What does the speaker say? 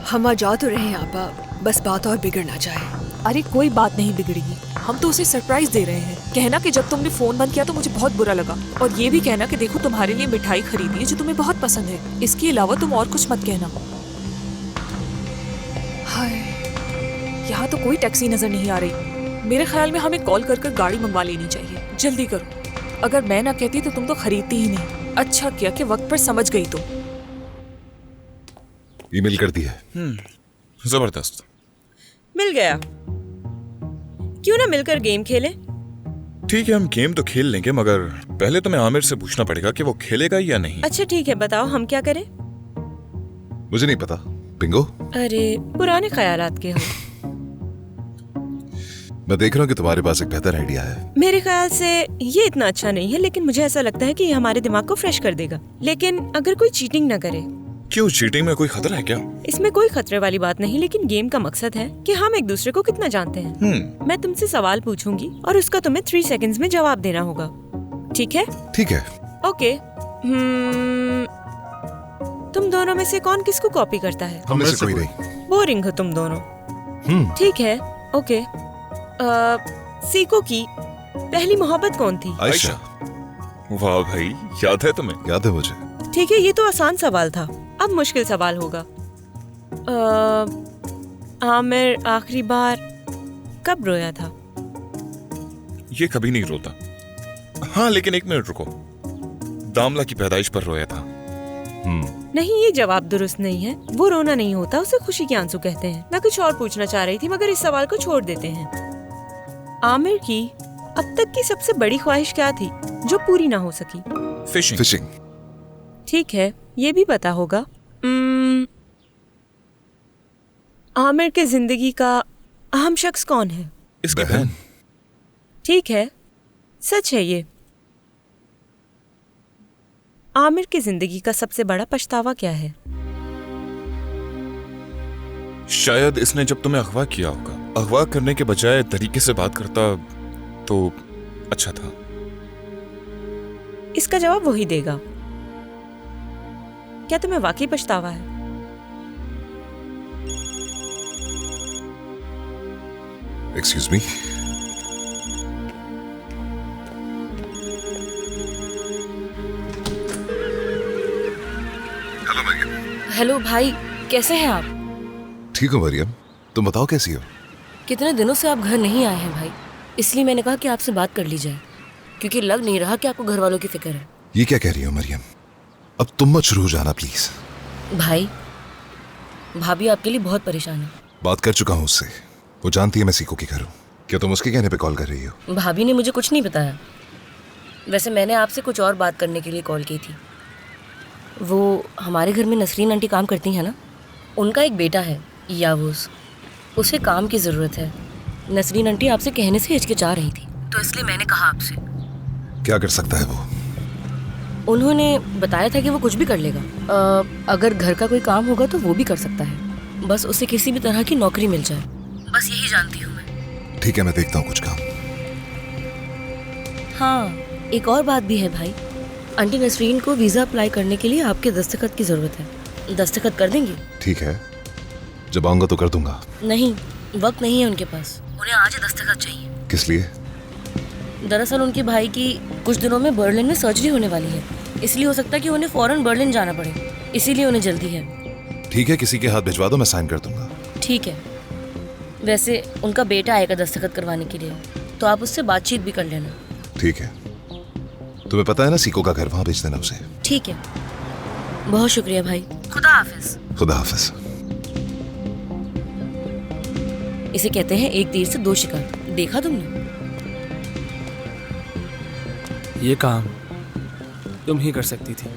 हम आ जा तो रहे हैं आपा, बस बात और बिगड़ ना जाए। अरे कोई बात नहीं बिगड़ेगी, हम तो उसे सरप्राइज दे रहे हैं। कहना कि जब तुमने फोन बंद किया तो मुझे बहुत बुरा लगा, और ये भी कहना कि देखो तुम्हारे लिए मिठाई खरीदी है जो तुम्हें बहुत पसंद है। इसके अलावा तुम और कुछ मत कहना। हाय, यहाँ तो कोई टैक्सी नजर नहीं आ रही। मेरे ख्याल में हमें कॉल कर गाड़ी मंगवा लेनी चाहिए। जल्दी करो, अगर मैं ना कहती तो तुम तो खरीदती ही नहीं। अच्छा किया कि वक्त पर समझ गई तुम। ईमेल कर दी है। जबरदस्त, मिल गया। क्यों ना मिलकर गेम खेलें? ठीक है, हम गेम तो खेल लेंगे, मगर पहले तुम्हें आमिर से पूछना पड़ेगा कि वो खेलेगा या नहीं। अच्छा ठीक है, बताओ हम क्या करें? मुझे नहीं पता। बिंगो, अरे पुराने ख्यालात के हो। मैं देख रहा हूँ कि तुम्हारे पास एक बेहतर आइडिया है। मेरे ख्याल से ये इतना अच्छा नहीं है, लेकिन मुझे ऐसा लगता है कि ये हमारे दिमाग को फ्रेश कर देगा। लेकिन अगर कोई चीटिंग न करे। क्यों, चीटिंग में कोई खतरा है क्या? इसमें कोई खतरे वाली बात नहीं, लेकिन गेम का मकसद है कि हम एक दूसरे को कितना जानते हैं। मैं तुमसे सवाल पूछूंगी और उसका तुम्हें 3 सेकंड्स में जवाब देना होगा, ठीक है? ठीक है। ओके। तुम दोनों में से कौन किसको कॉपी करता है? हम में से कोई नहीं। बोरिंग हो तुम दोनों। ठीक है, ओके। सीको की पहली मोहब्बत कौन थी? आयशा। वाह भाई, याद है तुम्हें? याद है मुझे। ठीक है, ये तो आसान सवाल था। अब मुश्किल सवाल होगा। आमिर आखिरी बार कब रोया था? ये कभी नहीं रोता। हाँ, लेकिन 1 मिनट रुको, दामला की पैदाइश पर रोया था। नहीं, ये जवाब दुरुस्त नहीं है। वो रोना नहीं होता, उसे खुशी के आंसू कहते हैं। मैं कुछ और पूछना चाह रही थी, मगर इस सवाल को छोड़ देते हैं। आमिर की अब तक की सबसे बड़ी ख्वाहिश क्या थी जो पूरी ना हो सकी? फिशिंग। ठीक है, ये भी पता होगा। आमिर के जिंदगी का अहम शख्स कौन है? इसकी बहन। ठीक है, सच है ये। आमिर की जिंदगी का सबसे बड़ा पछतावा क्या है? शायद इसने जब तुम्हें अगवा किया होगा। अगवा करने के बजाय तरीके से बात करता तो अच्छा था। इसका जवाब वही देगा। क्या तुम्हें वाकई पछतावा है? Excuse me. Hello Mariam. Hello भाई, कैसे हैं आप? ठीक हो मरियम, तुम बताओ कैसी हो? कितने दिनों से आप घर नहीं आए हैं भाई, इसलिए मैंने कहा कि आपसे बात कर ली जाए, क्योंकि लग नहीं रहा कि आपको घर वालों की फिक्र है। ये क्या कह रही हो मरियम? अब तुम मत शुरू हो जाना प्लीज। भाई, भाभी आपके लिए बहुत परेशान है। बात कर चुका हूँ उससे, वो जानती है मैं सीको की घर हूँ। क्या तुम उसके कहने पे कॉल कर रही हो? भाभी ने मुझे कुछ नहीं बताया। वैसे मैंने आपसे कुछ और बात करने के लिए कॉल की थी। वो हमारे घर में नसरीन आंटी काम करती हैं ना, उनका एक बेटा है यावूस, उसे काम की ज़रूरत है। नसरीन आंटी आपसे कहने से हिचकिचा रही थी, तो इसलिए मैंने कहा आपसे। क्या कर सकता है वो? उन्होंने बताया था कि वो कुछ भी कर लेगा। अगर घर का कोई काम होगा तो वो भी कर सकता है, बस उसे किसी भी तरह की नौकरी मिल जाए, बस यही जानती हूँ मैं। ठीक है, मैं देखता हूँ कुछ काम। हाँ, एक और बात भी है भाई, आंटी नसरीन को वीज़ा अप्लाई करने के लिए आपके दस्तखत की ज़रूरत है। दस्तखत कर देंगे? ठीक है, जब आऊंगा तो कर दूंगा। नहीं, वक्त नहीं है उनके पास, उन्हें आज ही दस्तखत चाहिए। किस लिए? दरअसल उनके भाई की कुछ दिनों में बर्लिन में सर्जरी होने वाली है, इसलिए हो सकता है कि उन्हें फौरन बर्लिन जाना पड़े, इसीलिए उन्हें जल्दी है। ठीक है, किसी के हाथ भिजवा दो, मैं साइन कर दूंगा। ठीक है। वैसे उनका बेटा आएगा दस्तखत करवाने के लिए, तो आप उससे बातचीत भी कर लेना। ठीक है, तुम्हें पता है ना सीको का घर, वहां भेज देना उसे। ठीक है, बहुत शुक्रिया भाई। खुदा हाफिज। खुदा हाफिज। इसे कहते हैं एक तीर से 2 शिकार। देखा तुमने? ये काम तुम ही कर सकती थी।